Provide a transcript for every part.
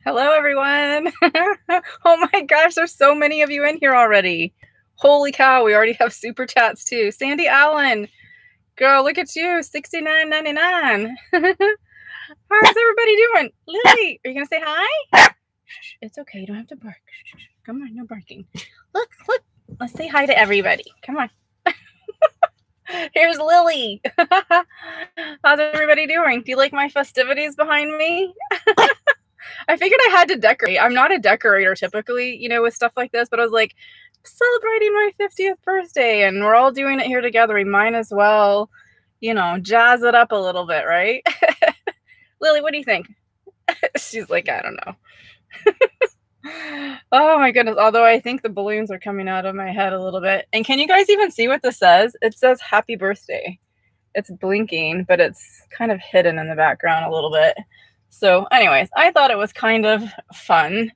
Hello, everyone. Oh my gosh, there's so many of you in here already. Holy cow, we already have super chats too. Sandy Allen, girl, look at you, $69.99. How's everybody doing? Lily, are you gonna say hi? Shh, it's okay, you don't have to bark. Shh, come on, no barking. Look, let's say hi to everybody. Come on. Here's Lily. How's everybody doing? Do you like my festivities behind me? I figured I had to decorate. I'm not a decorator typically, with stuff like this, but I was like, celebrating my 50th birthday and we're all doing it here together. We might as well, jazz it up a little bit, right? Lily, what do you think? She's like, I don't know. Oh my goodness. Although I think the balloons are coming out of my head a little bit. And can you guys even see what this says? It says happy birthday. It's blinking, but it's kind of hidden in the background a little bit. So anyways, I thought it was kind of fun.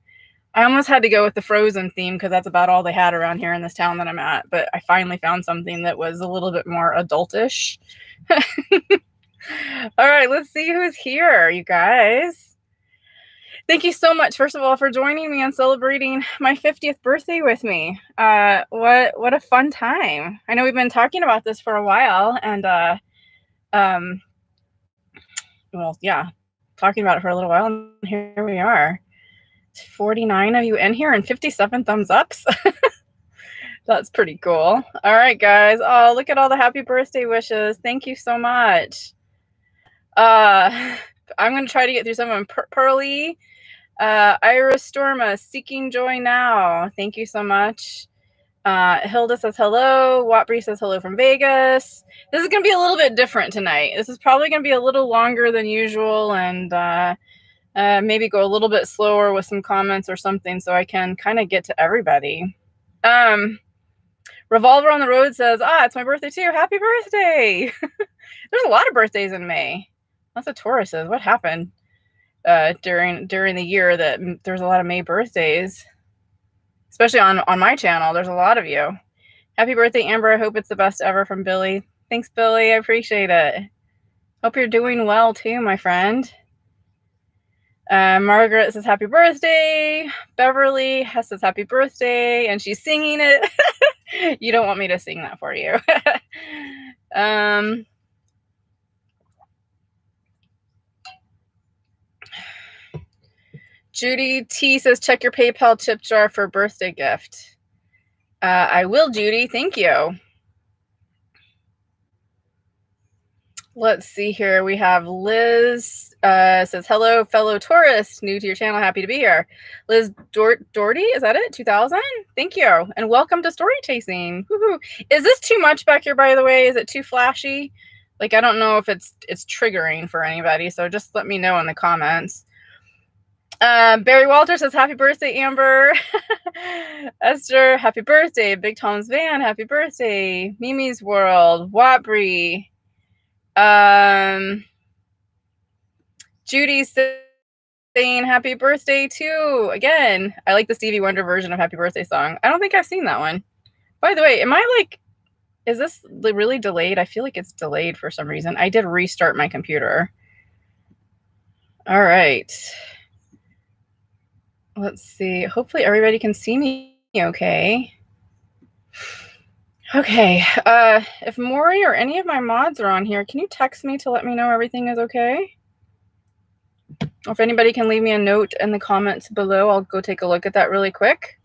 I almost had to go with the Frozen theme because that's about all they had around here in this town that I'm at. But I finally found something that was a little bit more adultish. All right, let's see who's here, you guys. Thank you so much, first of all, for joining me and celebrating my 50th birthday with me. What a fun time. I know we've been talking about this for a while, and talking about it for a little while, and here we are. 49 of you in here and 57 thumbs ups. That's pretty cool. All right, guys. Oh, look at all the happy birthday wishes. Thank you so much. I'm going to try to get through some of them. Pearly, Iris Storma, Seeking Joy Now. Thank you so much. Hilda says hello. Watbury says hello from Vegas. This is going to be a little bit different tonight. This is probably going to be a little longer than usual, and maybe go a little bit slower with some comments or something so I can kind of get to everybody. Revolver on the Road says, it's my birthday too. Happy birthday. There's a lot of birthdays in May. Lots of Tauruses. What happened during the year that there's a lot of May birthdays? Especially on my channel. There's a lot of you. Happy birthday, Amber. I hope it's the best ever, from Billy. Thanks, Billy. I appreciate it. Hope you're doing well too, my friend. Margaret says happy birthday. Beverly says happy birthday, and she's singing it. You don't want me to sing that for you. Judy T says check your PayPal tip jar for a birthday gift. I will, Judy. Thank you. Let's see here. We have Liz says, hello, fellow tourist, new to your channel. Happy to be here. Liz Doherty, is that it? 2000? Thank you. And welcome to Story Chasing. Woo-hoo. Is this too much back here, by the way? Is it too flashy? Like, I don't know if it's triggering for anybody, so just let me know in the comments. Barry Walter says, happy birthday, Amber. Esther, happy birthday. Big Tom's Van, happy birthday. Mimi's World, Watbury. Judy saying happy birthday too. Again, I like the Stevie Wonder version of Happy Birthday song. I don't think I've seen that one. By the way, is this really delayed? I feel like it's delayed for some reason. I did restart my computer. All right. Let's see. Hopefully everybody can see me okay. Okay. If Maury or any of my mods are on here, can you text me to let me know everything is okay? Or if anybody can leave me a note in the comments below, I'll go take a look at that really quick.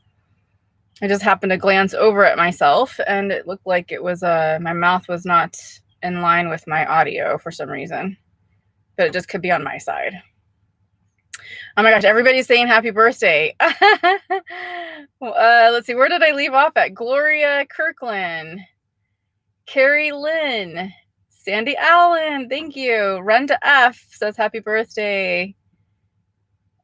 I just happened to glance over at myself, and it looked like it was my mouth was not in line with my audio for some reason. But it just could be on my side. Oh my gosh, everybody's saying happy birthday. Let's see, where did I leave off at? Gloria Kirkland, Carrie Lynn, Sandy Allen, thank you. Run to F says happy birthday.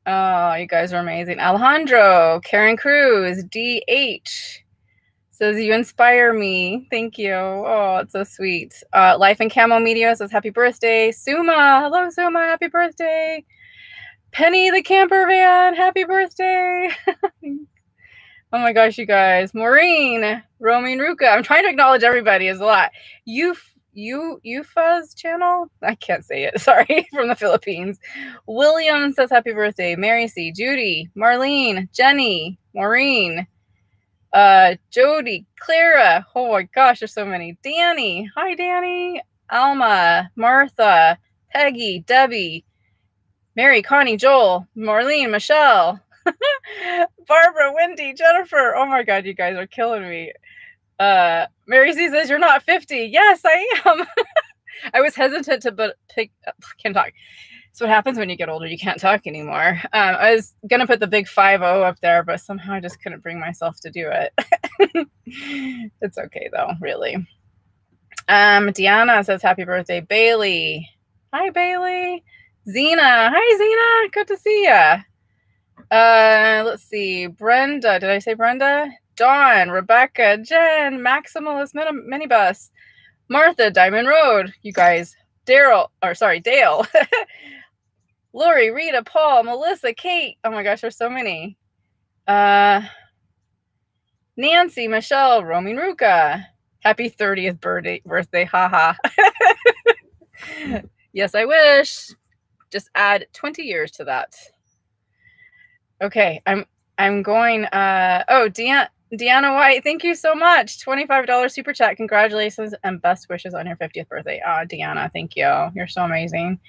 Oh, you guys are amazing. Alejandro, Karen Cruz, DH says you inspire me. Thank you. Oh, it's so sweet. Life in Camo Media says happy birthday. Suma, hello Suma, happy birthday. Penny the camper van, happy birthday. Oh my gosh, you guys. Maureen, Romaine Ruka. I'm trying to acknowledge everybody. Is a lot. Ufuzz channel. I can't say it. Sorry, from the Philippines. William says happy birthday. Mary C, Judy, Marlene, Jenny, Maureen, Jody, Clara. Oh my gosh, there's so many. Danny. Hi, Danny. Alma, Martha, Peggy, Debbie, Mary, Connie, Joel, Marlene, Michelle, Barbara, Wendy, Jennifer. Oh my God, you guys are killing me. Mary C says you're not 50. Yes, I am. I was hesitant to can't talk. That's what happens when you get older. You can't talk anymore. I was gonna put the big 50 up there, but somehow I just couldn't bring myself to do it. It's okay though, really. Deanna says happy birthday. Bailey. Hi, Bailey. Zena. Hi, Zena. Good to see ya. Let's see. Brenda. Did I say Brenda? Dawn, Rebecca, Jen, Maximalist Minibus, Martha, Diamond Road, you guys, Dale, Lori, Rita, Paul, Melissa, Kate. Oh my gosh, there's so many. Nancy, Michelle, Romy Ruka. Happy 30th birthday, haha. Yes, I wish. Just add 20 years to that. Okay, I'm going. Deanna White, thank you so much. $25 super chat. Congratulations and best wishes on your 50th birthday. Deanna, thank you. You're so amazing.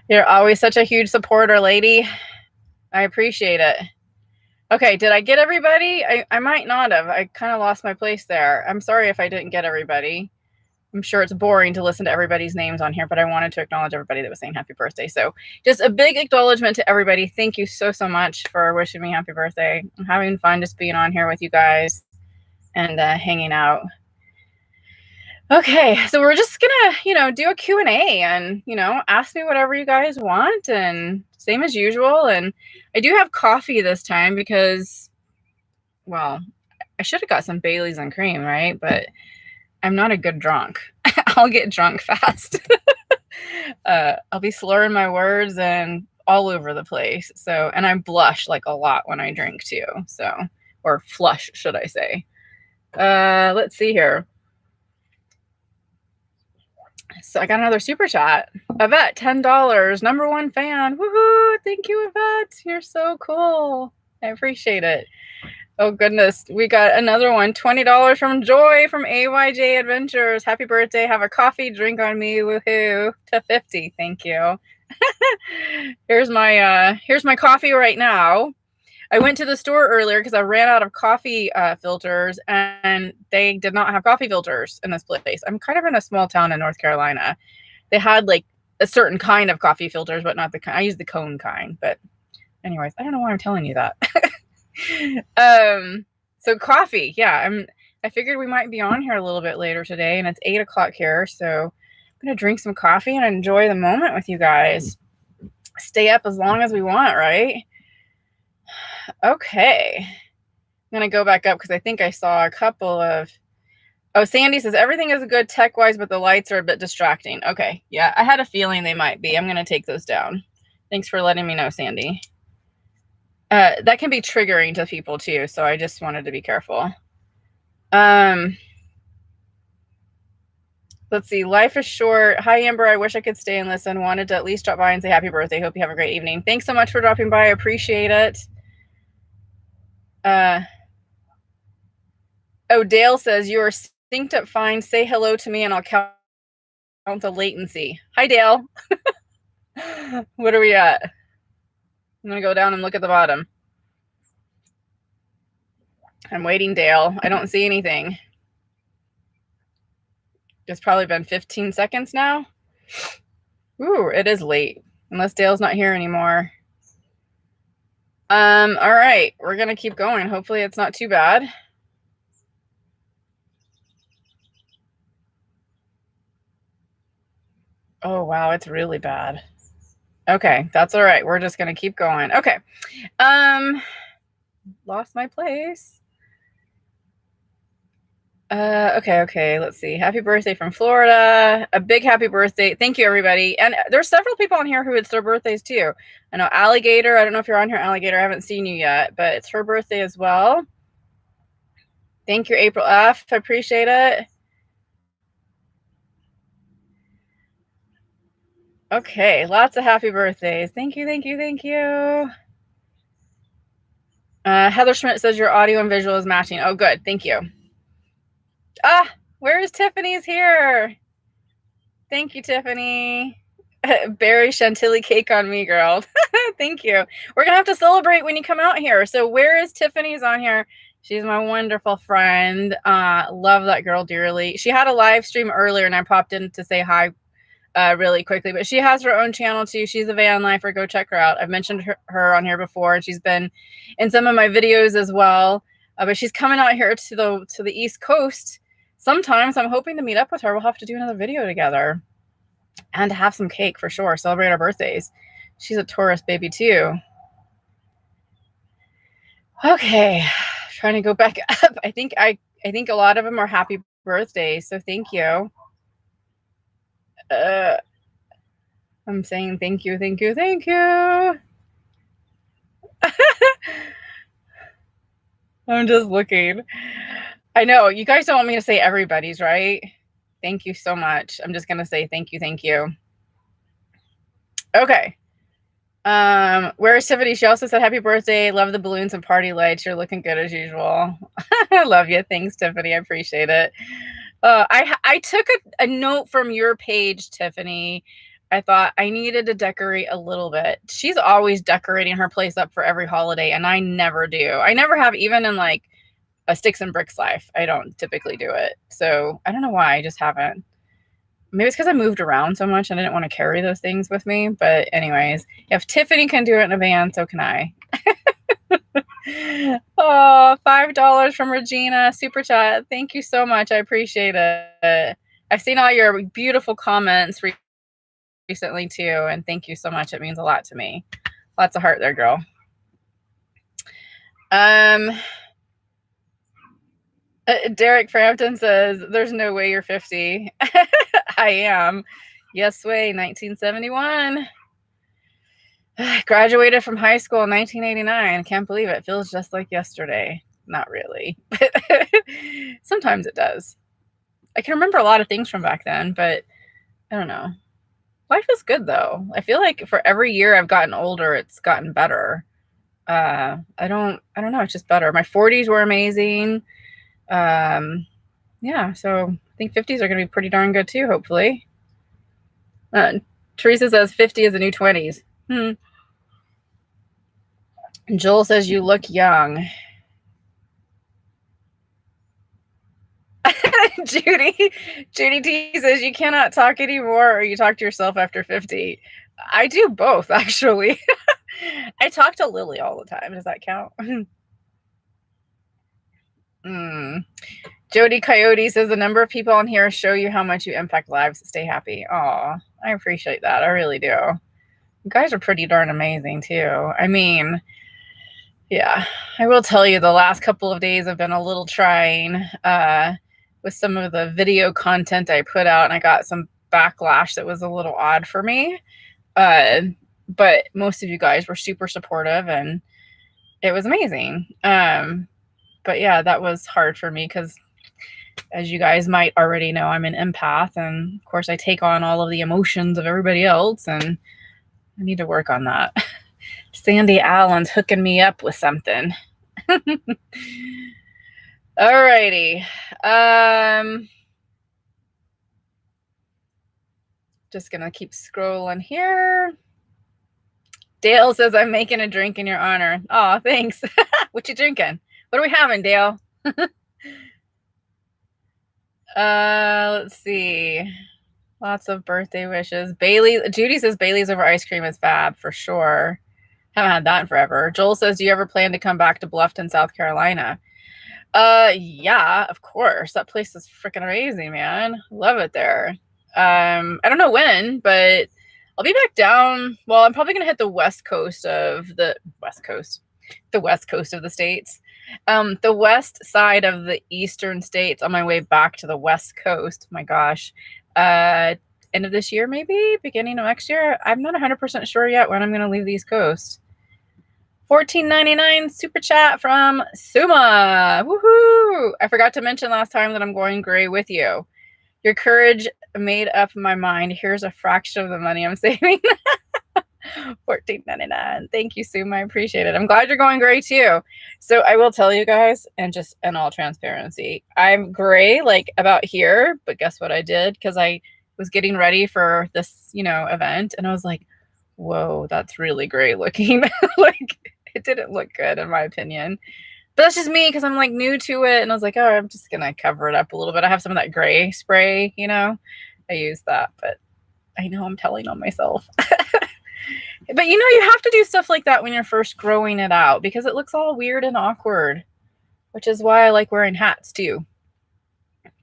You're always such a huge supporter, lady. I appreciate it. Okay, did I get everybody? I might not have. I kind of lost my place there. I'm sorry if I didn't get everybody. I'm sure it's boring to listen to everybody's names on here, but I wanted to acknowledge everybody that was saying happy birthday. So just a big acknowledgement to everybody. Thank you so much for wishing me happy birthday. I'm having fun just being on here with you guys and hanging out. Okay, so we're just gonna, do a Q&A and, ask me whatever you guys want, and same as usual. And I do have coffee this time because, well, I should have got some Baileys and cream, right? But I'm not a good drunk. I'll get drunk fast. I'll be slurring my words and all over the place. So, and I blush like a lot when I drink too. So, or flush, should I say. Let's see here. So I got another super chat. Yvette, $10. Number one fan. Woohoo! Thank you, Yvette. You're so cool. I appreciate it. Oh, goodness. We got another one. $20 from Joy from AYJ Adventures. Happy birthday. Have a coffee drink on me. Woohoo. To 50. Thank you. Here's my coffee right now. I went to the store earlier because I ran out of coffee filters, and they did not have coffee filters in this place. I'm kind of in a small town in North Carolina. They had like a certain kind of coffee filters, but not the kind. I use the cone kind. But anyways, I don't know why I'm telling you that. So coffee, yeah, I figured we might be on here a little bit later today, and it's 8 o'clock here, so I'm gonna drink some coffee and enjoy the moment with you guys. Stay up as long as we want, right? Okay, I'm gonna go back up because I think I saw a couple of. Oh, Sandy says everything is good tech-wise, but the lights are a bit distracting. Okay, yeah, I had a feeling they might be. I'm gonna take those down. Thanks for letting me know, Sandy. That can be triggering to people too, so I just wanted to be careful. Let's see. Life is short. Hi, Amber. I wish I could stay and listen. Wanted to at least drop by and say happy birthday. Hope you have a great evening. Thanks so much for dropping by. I appreciate it. Oh, Dale says you are synced up fine. Say hello to me and I'll count the latency. Hi, Dale. What are we at? I'm going to go down and look at the bottom. I'm waiting, Dale. I don't see anything. It's probably been 15 seconds now. Ooh, it is late. Unless Dale's not here anymore. All right. We're going to keep going. Hopefully it's not too bad. Oh, wow. It's really bad. Okay. That's all right. We're just going to keep going. Okay. Lost my place. Okay. Let's see. Happy birthday from Florida. A big happy birthday. Thank you, everybody. And there's several people on here who it's their birthdays too. I know Alligator. I don't know if you're on here, Alligator. I haven't seen you yet, but it's her birthday as well. Thank you, April F. I appreciate it. Okay, lots of happy birthdays. Thank you, thank you, thank you. Heather Schmidt says your audio and visual is matching. Oh, good. Thank you. Where is Tiffany's here? Thank you, Tiffany. Berry Chantilly cake on me, girl. Thank you. We're going to have to celebrate when you come out here. So where is Tiffany's on here? She's my wonderful friend. Love that girl dearly. She had a live stream earlier and I popped in to say hi really quickly, but she has her own channel too. She's a van lifer. Go check her out. I've mentioned her on here before. She's been in some of my videos as well, but she's coming out here to the East Coast sometimes. I'm hoping to meet up with her. We'll have to do another video together and to have some cake for sure. Celebrate our birthdays. She's a Taurus baby too. Okay, trying to go back up. I think a lot of them are happy birthdays, so thank you. I'm saying thank you, thank you, thank you. I'm just looking. I know you guys don't want me to say everybody's, right? Thank you so much. I'm just gonna say thank you, thank you. Okay. Where is Tiffany? She also said happy birthday. Love the balloons and party lights. You're looking good as usual. I love you. Thanks, Tiffany. I appreciate it. I took a note from your page, Tiffany. I thought I needed to decorate a little bit. She's always decorating her place up for every holiday, and I never do. I never have, even in like a sticks and bricks life. I don't typically do it. So I don't know why. I just haven't. Maybe it's because I moved around so much and I didn't want to carry those things with me. But anyways, if Tiffany can do it in a van, so can I. Oh, $5 from Regina. Super chat. Thank you so much. I appreciate it. I've seen all your beautiful comments recently too. And thank you so much. It means a lot to me. Lots of heart there, girl. Derek Frampton says, there's no way you're 50. I am. Yes way, 1971. Graduated from high school in 1989. Can't believe it. Feels just like yesterday. Not really. Sometimes it does. I can remember a lot of things from back then, but I don't know. Life is good though. I feel like for every year I've gotten older, it's gotten better. I don't know. It's just better. My 40s were amazing. Yeah, so I think 50s are going to be pretty darn good too, hopefully. Teresa says 50 is the new 20s. Joel says you look young. Judy T says you cannot talk anymore or you talk to yourself after 50. I do both, actually. I talk to Lily all the time. Does that count? Jody Coyote says the number of people on here show you how much you impact lives. Stay happy. Aw, I appreciate that. I really do. You guys are pretty darn amazing too. I mean, yeah, I will tell you the last couple of days have been a little trying with some of the video content I put out, and I got some backlash that was a little odd for me. But most of you guys were super supportive and it was amazing. But yeah, that was hard for me because, as you guys might already know, I'm an empath, and of course I take on all of the emotions of everybody else, and I need to work on that. Sandy Allen's hooking me up with something. Alrighty. Just gonna keep scrolling here. Dale says I'm making a drink in your honor. Oh, thanks. What you drinking? What are we having, Dale? Let's see. Lots of birthday wishes. Judy says Bailey's over ice cream is fab for sure. Haven't had that in forever. Joel says, do you ever plan to come back to Bluffton, South Carolina? Yeah, of course. That place is freaking amazing, man. Love it there. I don't know when, but I'll be back down. Well, I'm probably gonna hit the west coast of the states. The west side of the eastern states on my way back to the west coast. My gosh. End of this year, maybe beginning of next year. I'm not 100% sure yet when I'm going to leave the East Coast. $14.99 super chat from Suma. Woohoo! I forgot to mention last time that I'm going gray with you. Your courage made up my mind. Here's a fraction of the money I'm saving. $14.99. Thank you, Sue. I appreciate it. I'm glad you're going gray too. So I will tell you guys, and just in all transparency, I'm gray like about here, but guess what I did? Because I was getting ready for this, event, and I was like, whoa, that's really gray looking. Like, it didn't look good in my opinion. But that's just me because I'm like new to it, and I was like, oh, I'm just gonna cover it up a little bit. I have some of that gray spray, I use that, but I know I'm telling on myself. But you have to do stuff like that when you're first growing it out because it looks all weird and awkward, which is why I like wearing hats too.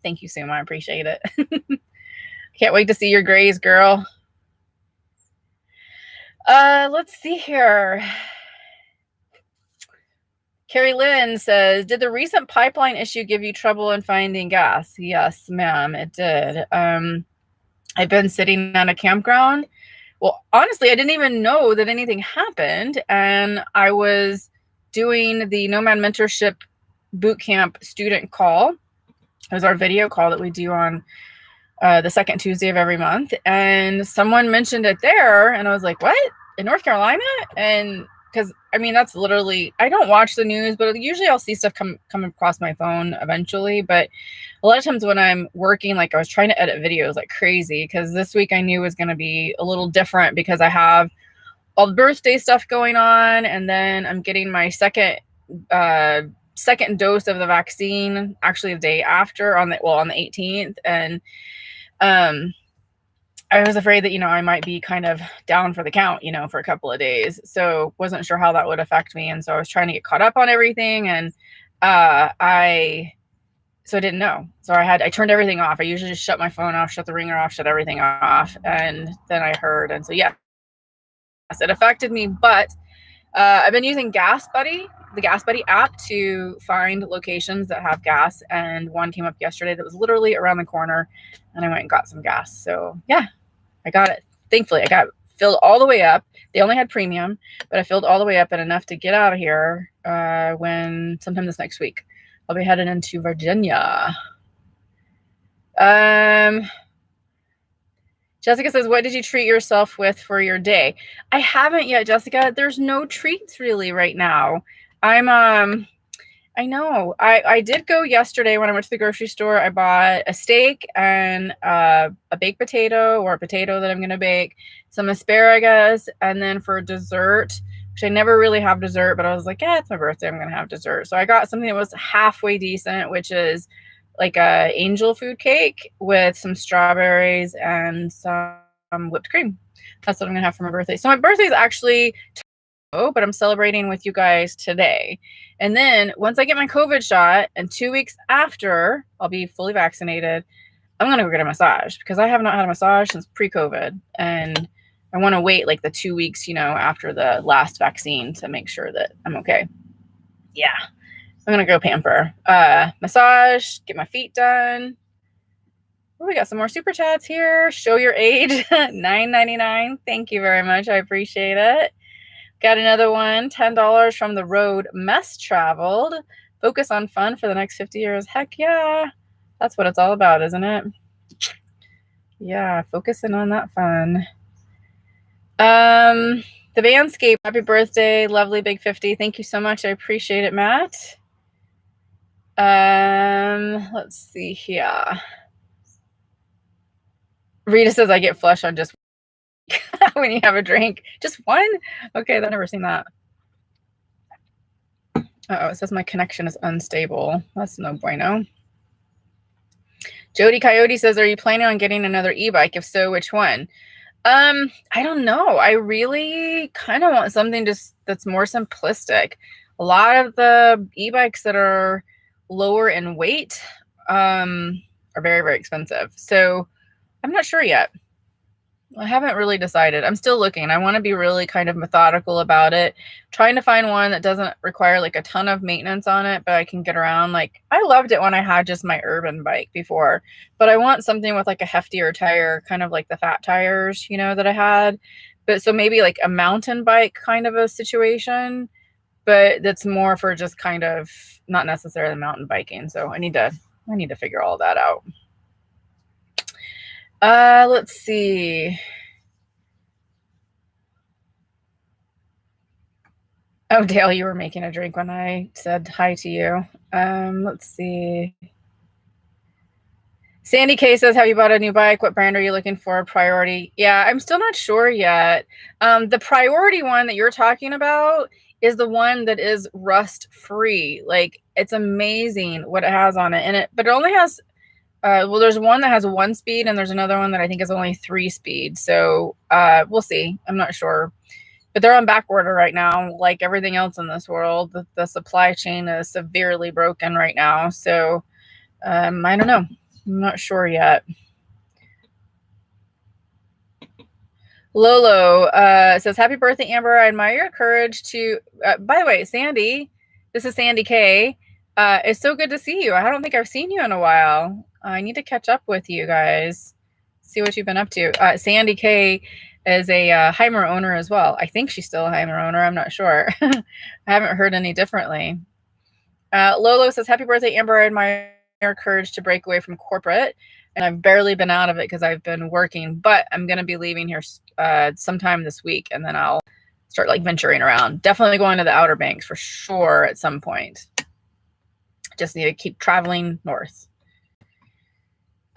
Thank you, Sue. I appreciate it. Can't wait to see your grays, girl. Let's see here. Carrie Lynn says, did the recent pipeline issue give you trouble in finding gas? Yes, ma'am, it did. I've been sitting on a campground. Well, honestly, I didn't even know that anything happened. And I was doing the Nomad Mentorship Bootcamp student call. It was our video call that we do on the second Tuesday of every month. And someone mentioned it there. And I was like, what? In North Carolina? And because, that's literally, I don't watch the news, but usually I'll see stuff come across my phone eventually. But a lot of times when I'm working, like I was trying to edit videos like crazy because this week I knew was going to be a little different because I have all the birthday stuff going on. And then I'm getting my second dose of the vaccine, actually the day after on the 18th. And I was afraid that, I might be kind of down for the count, for a couple of days. So wasn't sure how that would affect me. And so I was trying to get caught up on everything. And I didn't know. So I turned everything off. I usually just shut my phone off, shut the ringer off, shut everything off. And then I heard. And so, yes, it affected me. But I've been using the Gas Buddy app to find locations that have gas. And one came up yesterday that was literally around the corner. And I went and got some gas. So, yeah. I got it. Thankfully, I got filled all the way up. They only had premium, but I filled all the way up and enough to get out of here sometime this next week. I'll be headed into Virginia. Jessica says, what did you treat yourself with for your day? I haven't yet, Jessica. There's no treats really right now. I know. I did go yesterday when I went to the grocery store. I bought a steak and a baked potato or a potato that I'm going to bake, some asparagus, and then for dessert, which I never really have dessert, but I was like, yeah, it's my birthday. I'm going to have dessert. So I got something that was halfway decent, which is like a angel food cake with some strawberries and some whipped cream. That's what I'm going to have for my birthday. So my birthday is actually but I'm celebrating with you guys today. And then once I get my COVID shot and 2 weeks after I'll be fully vaccinated, I'm going to go get a massage because I have not had a massage since pre-COVID. And I want to wait like the 2 weeks, after the last vaccine to make sure that I'm okay. Yeah. I'm going to go pamper, massage, get my feet done. Oh, we got some more super chats here. Show your age, $9.99. Thank you very much. I appreciate it. Got another one, $10 from the road. Mess traveled. Focus on fun for the next 50 years. Heck yeah. That's what it's all about, isn't it? Yeah, focusing on that fun. The Vanscape, happy birthday. Lovely big 50. Thank you so much. I appreciate it, Matt. Let's see here. Rita says I get flush on just when you have a drink. Just one? Okay, I've never seen that. It says my connection is unstable. That's no bueno. Jody Coyote says, are you planning on getting another e-bike? If so, which one? I don't know. I really kind of want something that's more simplistic. A lot of the e-bikes that are lower in weight are very, very expensive. So I'm not sure yet. I haven't really decided. I'm still looking. I want to be really kind of methodical about it. Trying to find one that doesn't require like a ton of maintenance on it, but I can get around. Like I loved it when I had just my urban bike before, but I want something with like a heftier tire, kind of like the fat tires, that I had. But so maybe like a mountain bike kind of a situation, but that's more for just kind of not necessarily mountain biking. So I need to figure all that out. Let's see. Oh, Dale, you were making a drink when I said hi to you. Let's see. Sandy K says, have you bought a new bike? What brand are you looking for? Priority? Yeah, I'm still not sure yet. The priority one that you're talking about is the one that is rust free. Like, it's amazing what it has on it. But it only has, well, there's one that has 1 speed and there's another one that I think is only 3 speed. So we'll see. I'm not sure. But they're on back order right now, like everything else in this world. The supply chain is severely broken right now. So I don't know. I'm not sure yet. Lolo says, happy birthday, Amber. I admire your courage to, by the way, Sandy, this is Sandy K. It's so good to see you. I don't think I've seen you in a while. I need to catch up with you guys, see what you've been up to. Sandy K is a Heimer owner as well. I think she's still a Heimer owner. I'm not sure. I haven't heard any differently. Lolo says, happy birthday, Amber. I admire your courage to break away from corporate. And I've barely been out of it because I've been working, but I'm going to be leaving here sometime this week. And then I'll start like venturing around. Definitely going to the Outer Banks for sure at some point. Just need to keep traveling north.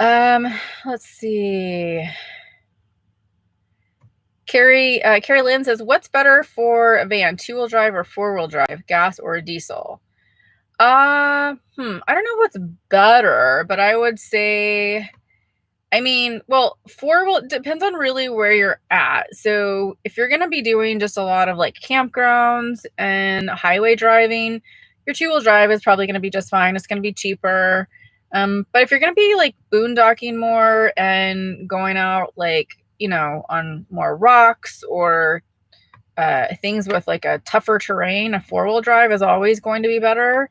Let's see. Carrie Lynn says, what's better for a van, 2-wheel drive or 4-wheel drive, gas or diesel? I don't know what's better, but I would say, I mean, well, 4-wheel depends on really where you're at. So if you're going to be doing just a lot of like campgrounds and highway driving, your 2-wheel drive is probably going to be just fine. It's going to be cheaper. But if you're going to be like boondocking more and going out like, you know, on more rocks or things with like a tougher terrain, a 4-wheel drive is always going to be better.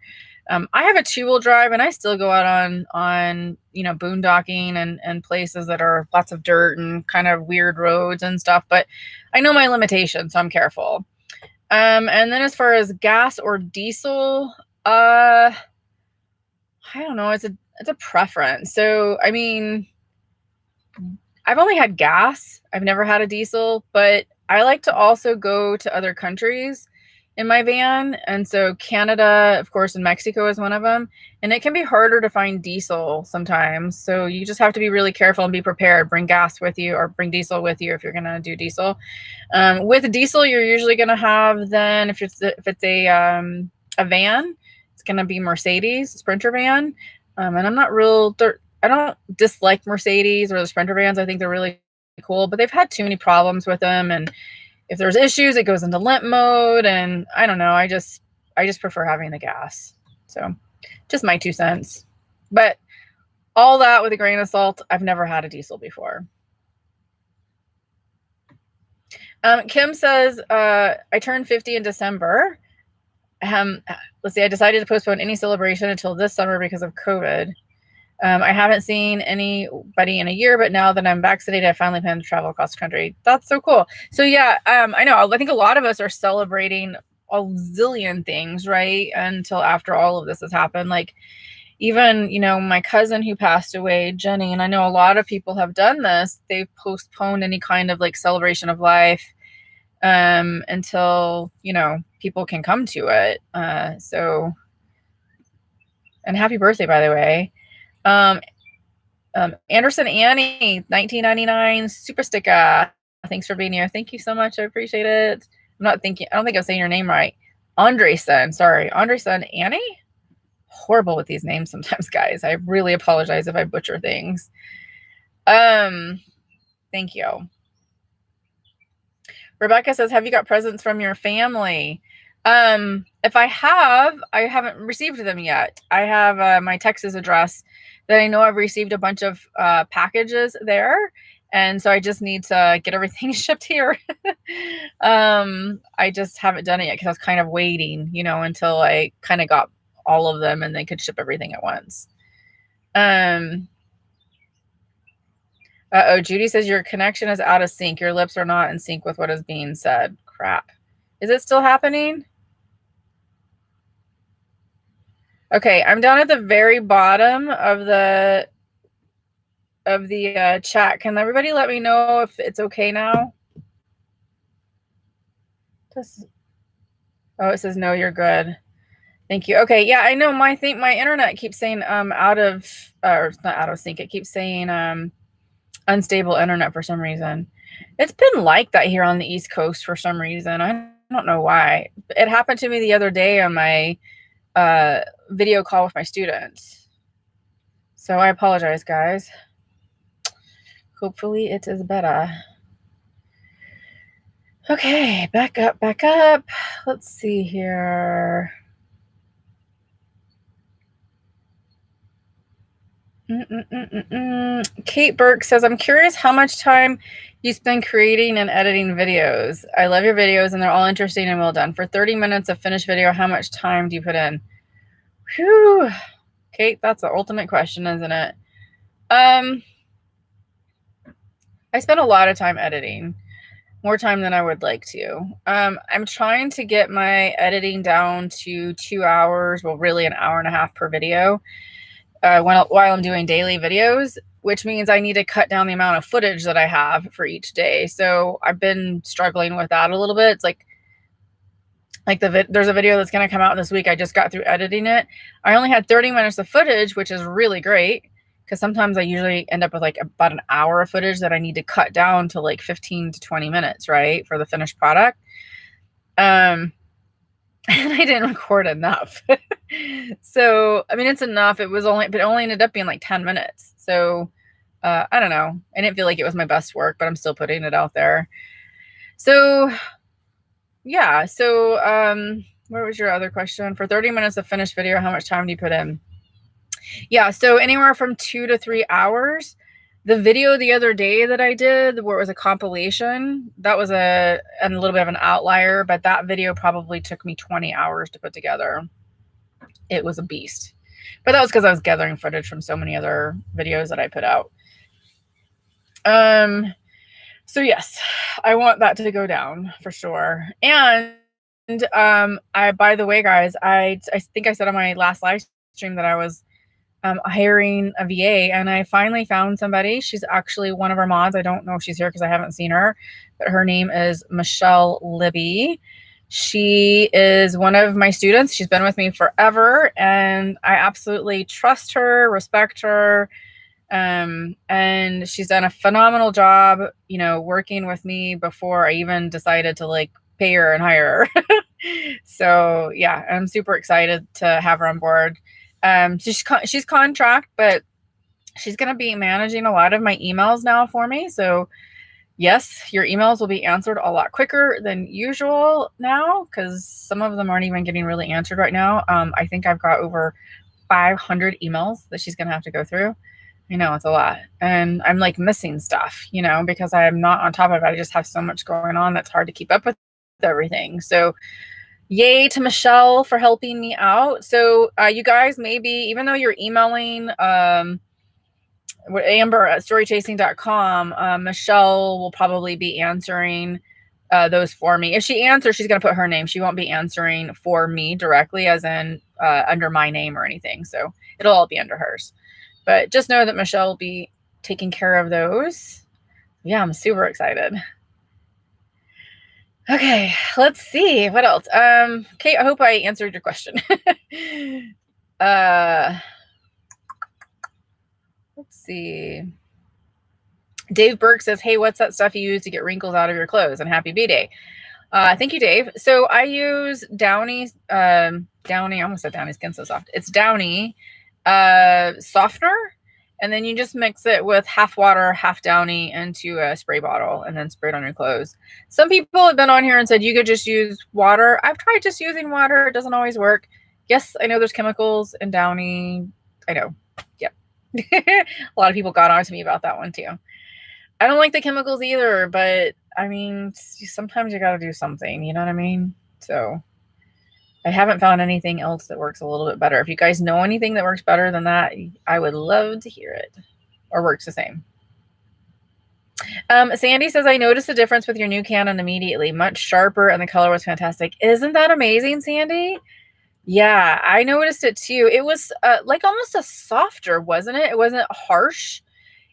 I have a 2-wheel drive and I still go out on, you know, boondocking and places that are lots of dirt and kind of weird roads and stuff, but I know my limitations, so I'm careful. And then as far as gas or diesel, I don't know. It's a preference. So, I mean, I've only had gas. I've never had a diesel, but I like to also go to other countries in my van. And so Canada, of course, and Mexico is one of them. And it can be harder to find diesel sometimes. So you just have to be really careful and be prepared. Bring gas with you or bring diesel with you if you're going to do diesel. With diesel, you're usually going to have then, if it's a van, it's going to be Mercedes Sprinter van. And I'm not I don't dislike Mercedes or the Sprinter vans. I think they're really cool, but they've had too many problems with them. And if there's issues, it goes into limp mode. And I don't know. I just prefer having the gas. So just my 2 cents. But all that with a grain of salt, I've never had a diesel before. Kim says, I turned 50 in December. Let's see, I decided to postpone any celebration until this summer because of COVID. I haven't seen anybody in a year, but now that I'm vaccinated, I finally plan to travel across the country. That's so cool. So yeah, I know. I think a lot of us are celebrating a zillion things, right? Until after all of this has happened. Like even, you know, my cousin who passed away, Jenny, and I know a lot of people have done this. They've postponed any kind of like celebration of life until, you know, people can come to it. So, and happy birthday, by the way. Anderson Annie, 1999 super sticker. Thanks for being here. Thank you so much. I appreciate it. I don't think I'm saying your name right. Andreson, sorry. Andreson Annie? Horrible with these names sometimes, guys. I really apologize if I butcher things. Thank you. Rebecca says, have you got presents from your family? If I haven't received them yet. I have my Texas address that I know I've received a bunch of packages there. And so I just need to get everything shipped here. I just haven't done it yet because I was kind of waiting, you know, until I kind of got all of them and they could ship everything at once. Judy says your connection is out of sync. Your lips are not in sync with what is being said. Crap. Is it still happening? Okay, I'm down at the very bottom of the chat. Can everybody let me know if it's okay now? Oh, it says no, you're good. Thank you. Okay, yeah, I know my internet keeps saying out of or it's not out of sync. It keeps saying unstable internet for some reason. It's been like that here on the East Coast for some reason. I don't know why. It happened to me the other day on my video call with my students. So I apologize, guys. Hopefully it is better. Okay, back up. Let's see here. Kate Burke says, I'm curious how much time you spend creating and editing videos. I love your videos and they're all interesting and well done. For 30 minutes of finished video, how much time do you put in? Whew. Kate, that's the ultimate question, isn't it? I spend a lot of time editing. More time than I would like to. I'm trying to get my editing down to 2 hours, well, really an hour and a half per video while I'm doing daily videos, which means I need to cut down the amount of footage that I have for each day. So I've been struggling with that a little bit. It's like there's a video that's going to come out this week. I just got through editing it. I only had 30 minutes of footage, which is really great. Because sometimes I usually end up with like about an hour of footage that I need to cut down to like 15 to 20 minutes, right, for the finished product. And I didn't record enough. So, I mean, it's enough. But it only ended up being like 10 minutes. So, I don't know. I didn't feel like it was my best work, but I'm still putting it out there. So, yeah. So, where was your other question? For 30 minutes of finished video, how much time do you put in? Yeah, so anywhere from 2 to 3 hours. The video the other day that I did, where it was a compilation, that was a little bit of an outlier, but that video probably took me 20 hours to put together. It was a beast. But that was because I was gathering footage from so many other videos that I put out. So yes, I want that to go down for sure. And by the way, guys, I think I said on my last live stream that I was hiring a VA, and I finally found somebody. She's actually one of our mods. I don't know if she's here because I haven't seen her, but her name is Michelle Libby. She is one of my students. She's been with me forever, and I absolutely trust her, respect her, and she's done a phenomenal job, working with me before I even decided to like pay her and hire her. So yeah, I'm super excited to have her on board. She's contract, but she's going to be managing a lot of my emails now for me. So yes, your emails will be answered a lot quicker than usual now, because some of them aren't even getting really answered right now. I think I've got over 500 emails that she's going to have to go through. I know it's a lot, and I'm like missing stuff, because I'm not on top of it. I just have so much going on that's hard to keep up with everything. So yay to Michelle for helping me out. So you guys, maybe even though you're emailing Amber@storychasing.com, Michelle will probably be answering those for me. If she answers, she's going to put her name. She won't be answering for me directly, as in under my name or anything. So it'll all be under hers. But just know that Michelle will be taking care of those. Yeah, I'm super excited. Okay, let's see what else. Kate, I hope I answered your question. Let's see. Dave Burke says, hey, what's that stuff you use to get wrinkles out of your clothes? And happy B-Day. Thank you, Dave. So I use Downy, I almost said Downy Skin So Soft. It's Downy softener. And then you just mix it with half water, half Downy into a spray bottle and then spray it on your clothes. Some people have been on here and said you could just use water. I've tried just using water. It doesn't always work. Yes, I know there's chemicals in Downy. I know. Yep. A lot of people got on to me about that one too. I don't like the chemicals either, but I mean, sometimes you got to do something. You know what I mean? So I haven't found anything else that works a little bit better. If you guys know anything that works better than that, I would love to hear it, or works the same. Sandy says, I noticed a difference with your new Canon immediately. Much sharper, and the color was fantastic. Isn't that amazing, Sandy? Yeah, I noticed it too. It was like almost a softer, wasn't it? It wasn't harsh.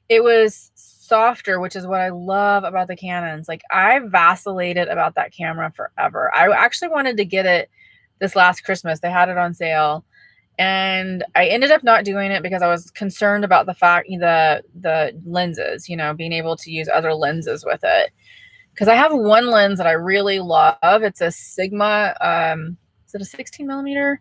it was softer, which is what I love about the Canons. Like, I vacillated about that camera forever. I actually wanted to get it this last Christmas. They had it on sale, and I ended up not doing it because I was concerned about the lenses, being able to use other lenses with it. Because I have one lens that I really love. It's a Sigma. Is it a 16 millimeter?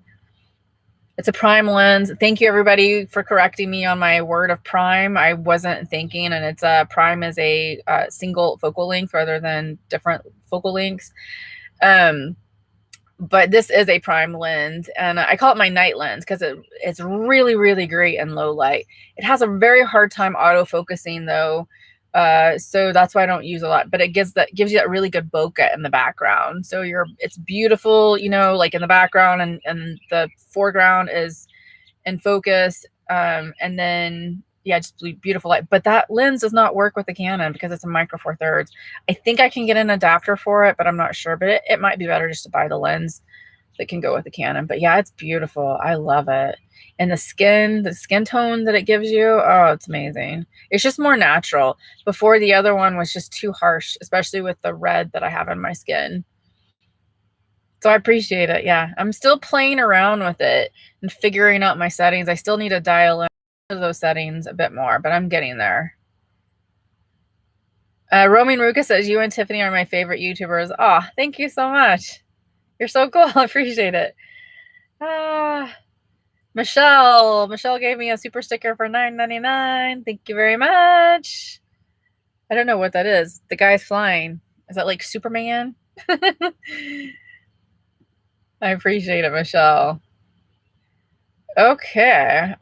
It's a prime lens. Thank you, everybody, for correcting me on my word of prime. I wasn't thinking, and it's prime is a single focal length rather than different focal lengths. But this is a prime lens, and I call it my night lens because it's really, really great in low light. It has a very hard time autofocusing though, so that's why I don't use a lot. But it gives you that really good bokeh in the background. So it's beautiful, like in the background, and the foreground is in focus, and then yeah, just beautiful light. But that lens does not work with the Canon because it's a micro four thirds. I think I can get an adapter for it, but I'm not sure. But it might be better just to buy the lens that can go with the Canon. But yeah, it's beautiful. I love it. And the skin tone that it gives you, oh, it's amazing. It's just more natural. Before, the other one was just too harsh, especially with the red that I have in my skin. So I appreciate it. Yeah, I'm still playing around with it and figuring out my settings. I still need to dial in those settings a bit more, but I'm getting there. Roaming Ruka says, you and Tiffany are my favorite YouTubers. Oh, thank you so much. You're so cool. I appreciate it. Michelle gave me a super sticker for $9.99. Thank you very much. I don't know what that is. The guy's flying. Is that like Superman? I appreciate it, Michelle. Okay.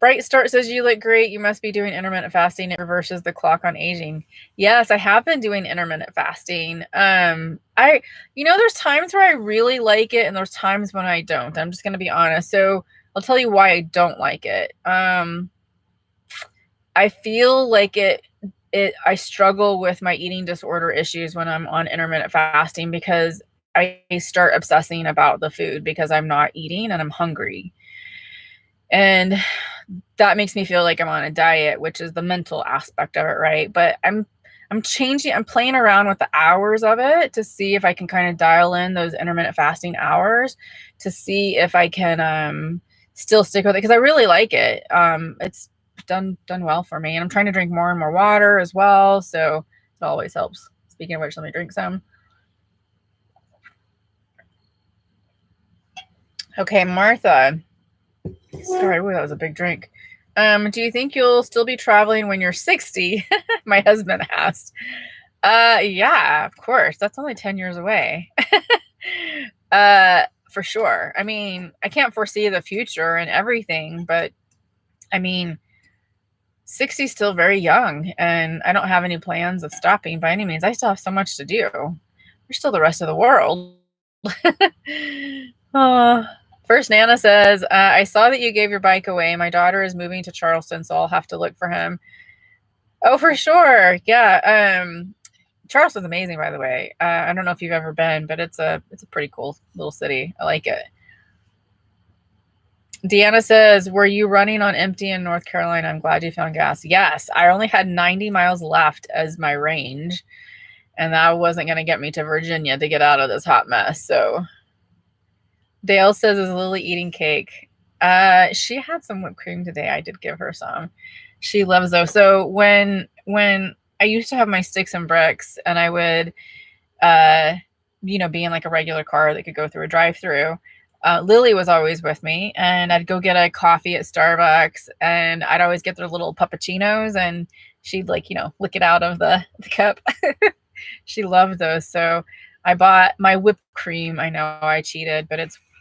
Bright Start says, you look great. You must be doing intermittent fasting. It reverses the clock on aging. Yes, I have been doing intermittent fasting. There's times where I really like it and there's times when I don't. I'm just going to be honest. So I'll tell you why I don't like it. I feel like I struggle with my eating disorder issues when I'm on intermittent fasting because I start obsessing about the food because I'm not eating and I'm hungry. And that makes me feel like I'm on a diet, which is the mental aspect of it, right? But I'm playing around with the hours of it to see if I can kind of dial in those intermittent fasting hours to see if I can still stick with it because I really like it. It's done well for me, and I'm trying to drink more and more water as well, so it always helps. Speaking of which, let me drink some. Okay, Martha. Sorry, that was a big drink. Do you think you'll still be traveling when you're 60? My husband asked. Yeah, of course. That's only 10 years away. For sure. I mean, I can't foresee the future and everything, but I mean, 60 is still very young, and I don't have any plans of stopping by any means. I still have so much to do. There's still the rest of the world. First, Nana says, I saw that you gave your bike away. My daughter is moving to Charleston, so I'll have to look for him. Oh, for sure. Yeah. Charleston's amazing, by the way. I don't know if you've ever been, but it's a pretty cool little city. I like it. Deanna says, were you running on empty in North Carolina? I'm glad you found gas. Yes, I only had 90 miles left as my range, and that wasn't going to get me to Virginia to get out of this hot mess. So Dale says, is Lily eating cake? She had some whipped cream today. I did give her some. She loves those. So when I used to have my sticks and bricks, and I would, be in like a regular car that could go through a drive-through, Lily was always with me, and I'd go get a coffee at Starbucks, and I'd always get their little puppuccinos, and she'd lick it out of the cup. She loved those. So I bought my whipped cream. I know I cheated, but it's